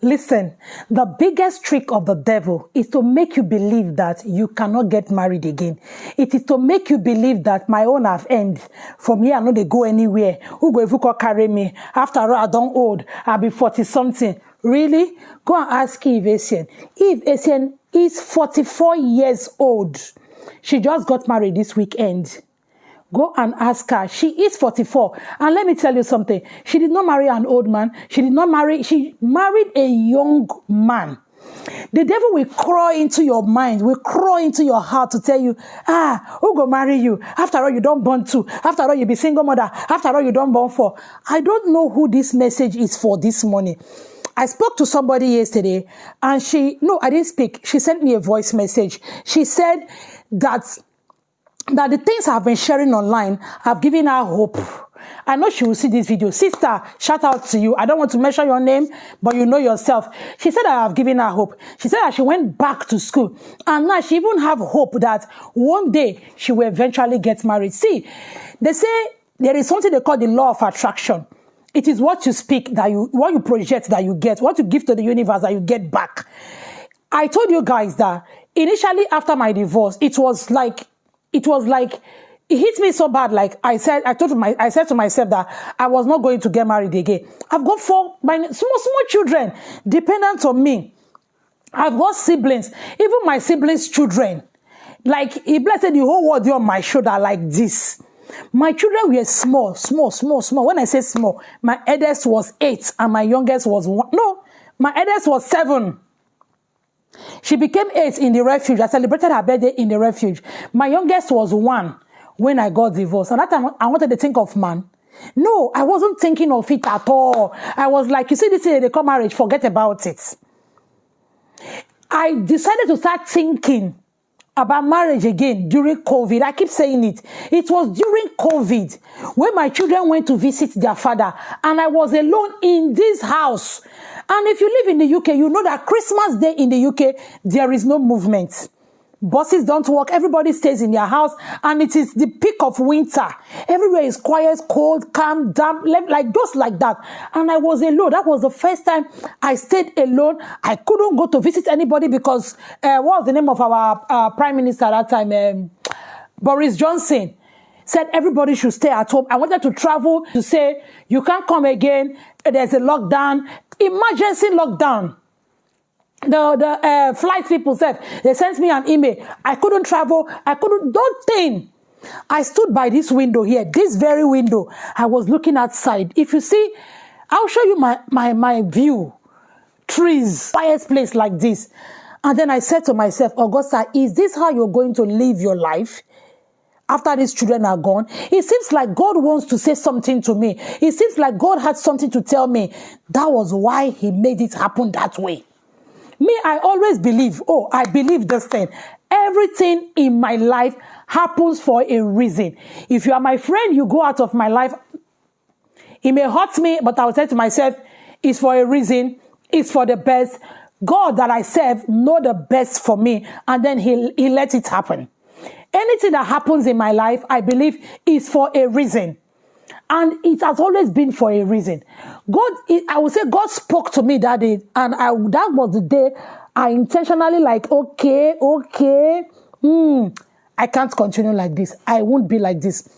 Listen, the biggest trick of the devil is to make you believe that you cannot get married again. It is to make you believe that my own have end. From here, I know they go anywhere. Who go if you can carry me? After all, I don't old. I'll be 40 something. Really? Go and ask Eve Essien. Eve Essien is 44 years old. She just got married this weekend. Go and ask her. She is 44. And let me tell you something. She did not marry an old man. She married a young man. The devil will crawl into your mind, will crawl into your heart to tell you, who go marry you? After all, you don't born two. After all, you be single mother. After all, you don't born four. I don't know who this message is for this morning. I spoke to somebody yesterday and I didn't speak. She sent me a voice message. She said that the things I've been sharing online have given her hope. I know she will see this video. Sister, shout out to you. I don't want to mention your name, but you know yourself. She said I have given her hope. She said that she went back to school. And now she even have hope that one day she will eventually get married. See, they say there is something they call the law of attraction. It is what you speak, what you project that you get, what you give to the universe that you get back. I told you guys that initially after my divorce, it was like, it hit me so bad. Like I said to myself that I was not going to get married again. I've got four small children dependent on me. I've got siblings, even my siblings' children. Like he blessed the whole world on my shoulder like this. My children were small. When I say small, my eldest was 8 and my youngest was 1. No, my eldest was 7. She became 8 in the refuge. I celebrated her birthday in the refuge. My youngest was 1 when I got divorced. And that time I wanted to think of man. No, I wasn't thinking of it at all. I was like, you see, this is they call marriage, forget about it. I decided to start thinking about marriage again during COVID. I keep saying it. It was during COVID when my children went to visit their father and I was alone in this house. And if you live in the UK, you know that Christmas Day in the UK, there is no movement. Buses don't work. Everybody stays in their house. And it is the peak of winter. Everywhere is quiet, cold, calm, damp, like just like that. And I was alone. That was the first time I stayed alone. I couldn't go to visit anybody because, what was the name of our prime minister at that time? Boris Johnson said everybody should stay at home. I wanted to travel to say, you can't come again. There's a lockdown, emergency lockdown. The flight people said, they sent me an email. I couldn't travel. Don't think. I stood by this window here, this very window. I was looking outside. If you see, I'll show you my view. Trees, quiet place like this. And then I said to myself, Augusta, is this how you're going to live your life? After these children are gone, it seems like God wants to say something to me. It seems like God had something to tell me. That was why he made it happen that way. Me, I always believe, I believe this thing. Everything in my life happens for a reason. If you are my friend, you go out of my life. It may hurt me, but I'll say to myself, it's for a reason. It's for the best. God that I serve know the best for me. And then he lets it happen. Anything that happens in my life, I believe, is for a reason. And it has always been for a reason. I would say God spoke to me that day. And that was the day I intentionally like, okay. I can't continue like this. I won't be like this.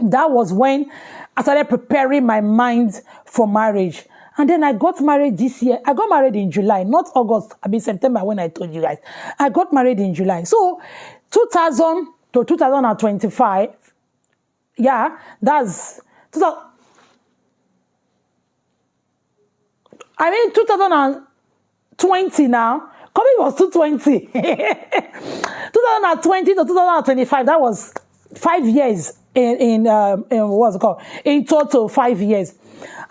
That was when I started preparing my mind for marriage. And then I got married this year. I got married in July, not August. I mean September when I told you guys. I got married in July. So 2000 to 2025, yeah, that's 2020 now. COVID was 220. 2020 to 2025, that was 5 years in what's it called? In total, 5 years.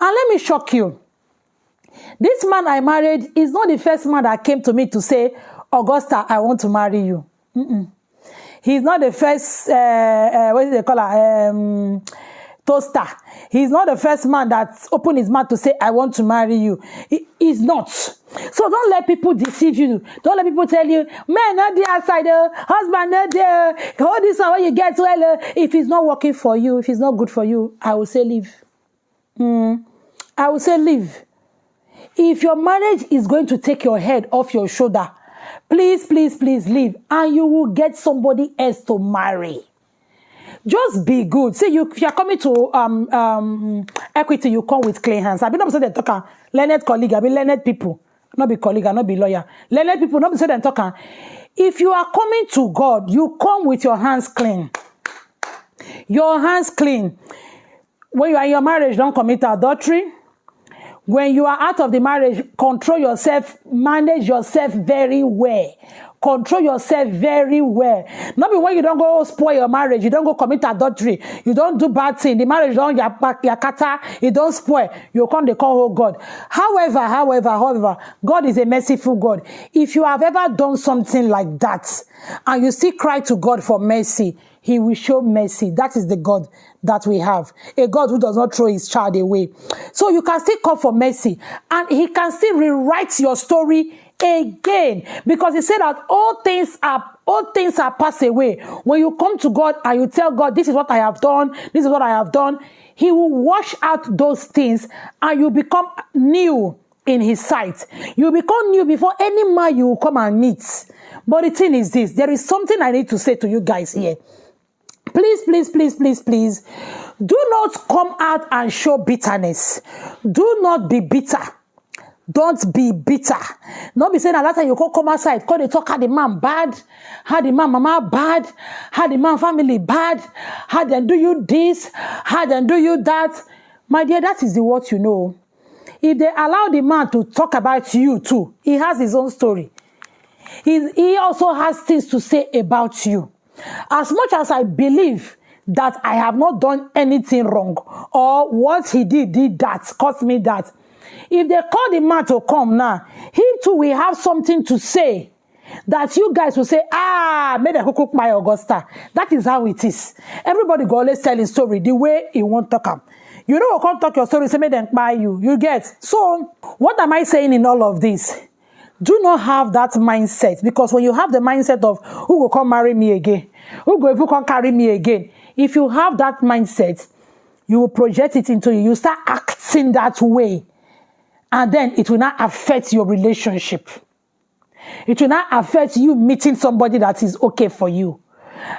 And let me shock you. This man I married is not the first man that came to me to say, Augusta, I want to marry you. He's not the first, what do they call her? Toaster. He's not the first man that opened his mouth to say, I want to marry you. He's not. So don't let people deceive you. Don't let people tell you, man, not there outside, husband, not there. All this one when you get well. If it's not working for you, if it's not good for you, I will say leave. I will say leave. If your marriage is going to take your head off your shoulder, please, please, please leave, and you will get somebody else to marry. Just be good. See, if you're coming to equity, you come with clean hands. I mean, not say they talk learned colleague, I mean learned people. Not be colleague, not be lawyer. Learned people, not be say they talk. If you are coming to God, you come with your hands clean. Your hands clean. When you are in your marriage, don't commit adultery. When you are out of the marriage, control yourself, manage yourself very well. Control yourself very well. Not be when you don't go spoil your marriage, you don't go commit adultery, you don't do bad thing, the marriage don't yakata, it don't spoil. You come, they call oh God. However, God is a merciful God. If you have ever done something like that, and you still cry to God for mercy, He will show mercy. That is the God that we have. A God who does not throw his child away. So you can still call for mercy, and He can still rewrite your story again, because He said that all things are passed away. When you come to God and you tell God, this is what I have done, this is what I have done, He will wash out those things, and you become new in His sight. You become new before any man you will come and meet. But the thing is this, there is something I need to say to you guys here. Please, please, please, please, please, do not come out and show bitterness. Do not be bitter. Don't be bitter. Not be saying that time you come outside, call the talk, how the man bad, how the man mama bad, how the man family bad, how they do you this, how they do you that. My dear, that is the what you know. If they allow the man to talk about you too, he has his own story. He also has things to say about you. As much as I believe that I have not done anything wrong, or what he did that, cost me that, if they call the man to come now, he too will have something to say that you guys will say, made a cook my Augusta. That is how it is. Everybody go always tell his story the way he won't talk up. You know, we can't talk your story, say, make them buy you. You get. So, what am I saying in all of this? Do not have that mindset, because when you have the mindset of who will come marry me again, who come carry me again, if you have that mindset, you will project it into you. You start acting that way, and then it will not affect your relationship. It will not affect you meeting somebody that is okay for you.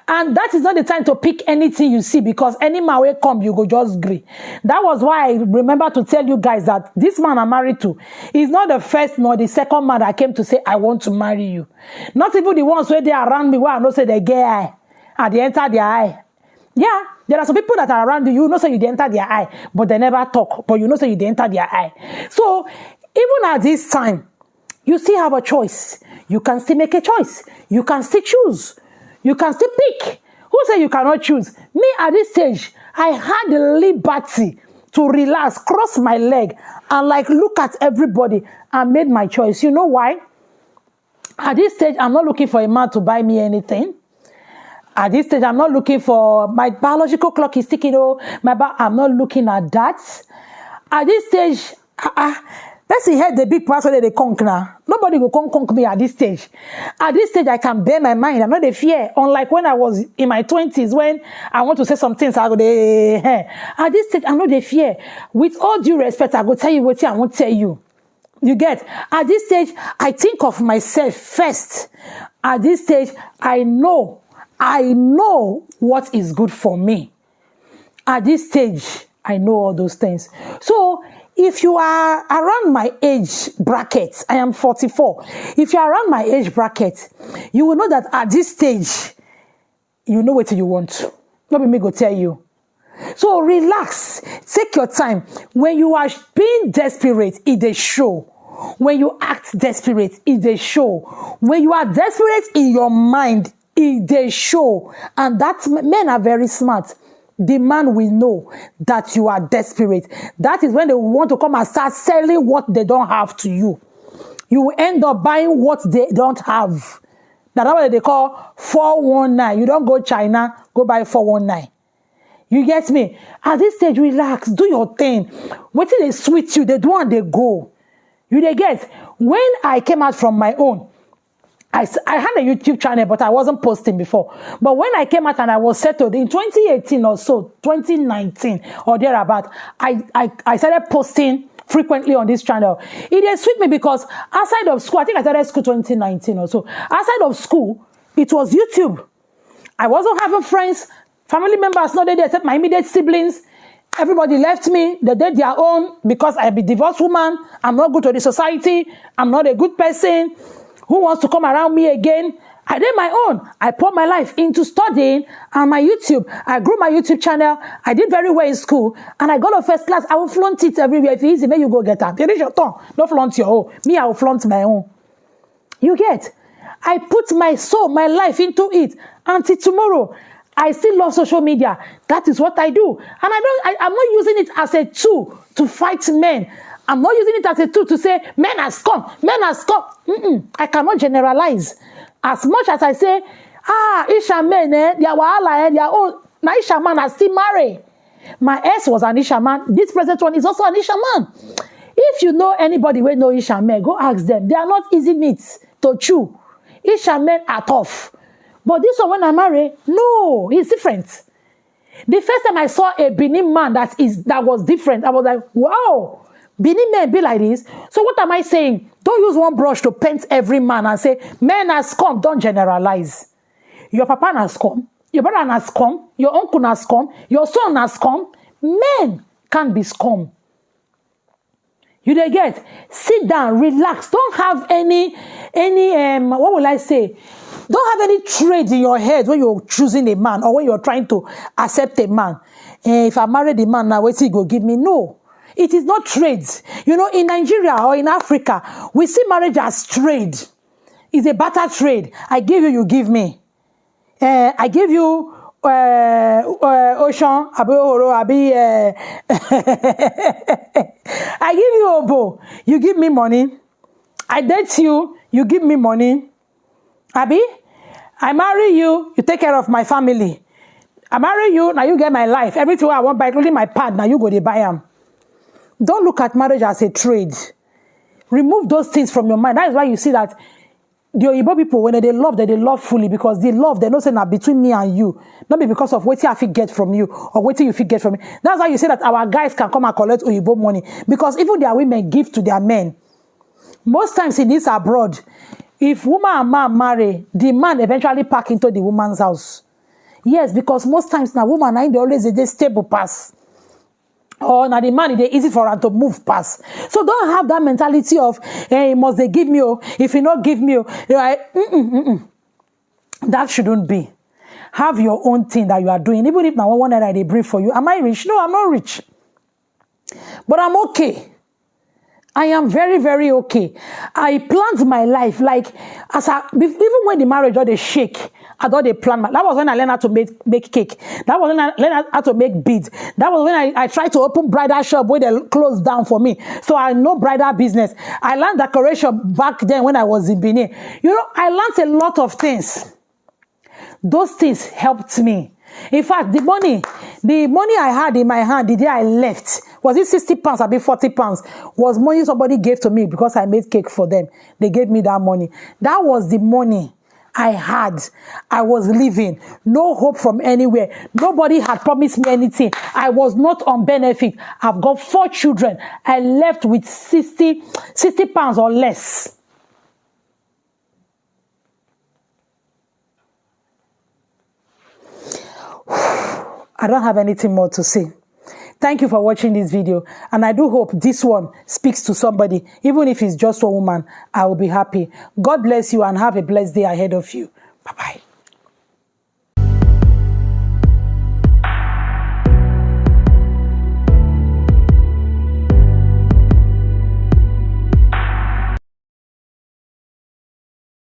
And that is not the time to pick anything you see, because any man will come, you go just agree. That was why I remember to tell you guys that this man I'm married to is not the first nor the second man that came to say, I want to marry you. Not even the ones where they are around me, where I know say they get eye, and they enter their eye. Yeah, there are some people that are around you, you know say you enter their eye, but they never talk, but you know say you enter their eye. So, even at this time, you still have a choice. You can still make a choice. You can still choose. You can still pick. Who said you cannot choose? Me, at this stage, I had the liberty to relax, cross my leg, and look at everybody and made my choice. You know why? At this stage, I'm not looking for a man to buy me anything. At this stage, I'm not looking for my biological clock is ticking. I'm not looking at that. At this stage, let's see here the big person that they conquer now. Nobody will conquer me at this stage. At this stage, I can bear my mind. I'm not a fear. Unlike when I was in my 20s, when I want to say some things, I go at this stage, I'm not a fear. With all due respect, I go tell you what I won't tell you. You get? At this stage, I think of myself first. At this stage, I know what is good for me. At this stage, I know all those things. So, if you are around my age bracket, I am 44. If you are around my age bracket, you will know that at this stage, you know what you want. Let me go tell you. So relax, take your time. When you are being desperate, it is show. When you act desperate, it is show. When you are desperate in your mind, it is show. And that men are very smart. The man will know that you are desperate. That is when they want to come and start selling what they don't have to you. You will end up buying what they don't have. That's what they call 419. You don't go China, go buy 419. You get me? At this stage, relax, do your thing. What they sweet you, they do and they go. You they get? When I came out from my own, I had a YouTube channel, but I wasn't posting before. But when I came out and I was settled in 2018 or so, 2019 or thereabout, I started posting frequently on this channel. It is sweet me because outside of school, I think I started school 2019 or so. Outside of school, it was YouTube. I wasn't having friends, family members, not there except my immediate siblings. Everybody left me. They did their own because I'm a divorced woman. I'm not good to the society. I'm not a good person. Who wants to come around me again? I did my own. I put my life into studying and my YouTube. I grew my YouTube channel. I did very well in school. And I got a first class. I will flaunt it everywhere. If it's easy, then you go get up. Finish your tongue. Don't flaunt your own. Me, I will flaunt my own. You get? I put my soul, my life into it. Until tomorrow, I still love social media. That is what I do. And I'm not using it as a tool to fight men. I'm not using it as a tool to say, men are scum. Men are scum. I cannot generalize. As much as I say, Isha men, they are wahala, they are own. Now Isha man are still married. My ex was an Isha man. This present one is also an Isha man. If you know anybody who know Isha men, go ask them. They are not easy meats to chew. Isha men are tough. But this one, when I marry, no, it's different. The first time I saw a Benin man that was different, I was like, wow, Benin men be like this. So what am I saying? Don't use one brush to paint every man and say, men are scum. Don't generalize. Your papa has scum. Your brother has scum. Your uncle has scum. Your son has scum. Men can't be scum. You dey get? Sit down, relax. Don't have any what will I say? Don't have any trade in your head when you're choosing a man or when you're trying to accept a man. If I married a man now, what's he go give me? No. It is not trades. You know, in Nigeria or in Africa, we see marriage as trade. It's a barter trade. I give you, you give me. I give you Ocean, I give you Obo, you give me money. I date you, you give me money. Abi, I marry you, you take care of my family. I marry you, now you get my life. Everything I want, by including my pad, now you go to buy them. Don't look at marriage as a trade. Remove those things from your mind. That is why you see that the Igbo people, when they love fully because they love, they know say that between me and you, not be because of what I fit get from you or what you fit get from me. That's why you say that our guys can come and collect Igbo money because even their women give to their men. Most times in this abroad, if woman and man marry, the man eventually pack into the woman's house. Yes, because most times now woman they always a stable pass. Or now the man, it's easy for her to move past. So don't have that mentality of, hey, must they give me, if you not give me, that shouldn't be. Have your own thing that you are doing. Even if now one that they bring for you. Am I rich? No, I'm not rich. But I'm okay. I am very, very okay. I planned my life like, even when the marriage or the shake, I thought they planned that was when I learned how to make cake. That was when I learned how to make beads. That was when I tried to open bridal shop where they closed down for me. So I know bridal business. I learned decoration back then when I was in Benin. You know, I learned a lot of things. Those things helped me. In fact, the money I had in my hand the day I left, was it 60 pounds, or 40 pounds, was money somebody gave to me because I made cake for them. They gave me that money. That was the money I had. I was living. No hope from anywhere. Nobody had promised me anything. I was not on benefit. I've got 4 children. I left with 60 pounds or less. I don't have anything more to say. Thank you for watching this video. And I do hope this one speaks to somebody. Even if it's just a woman, I will be happy. God bless you and have a blessed day ahead of you. Bye-bye.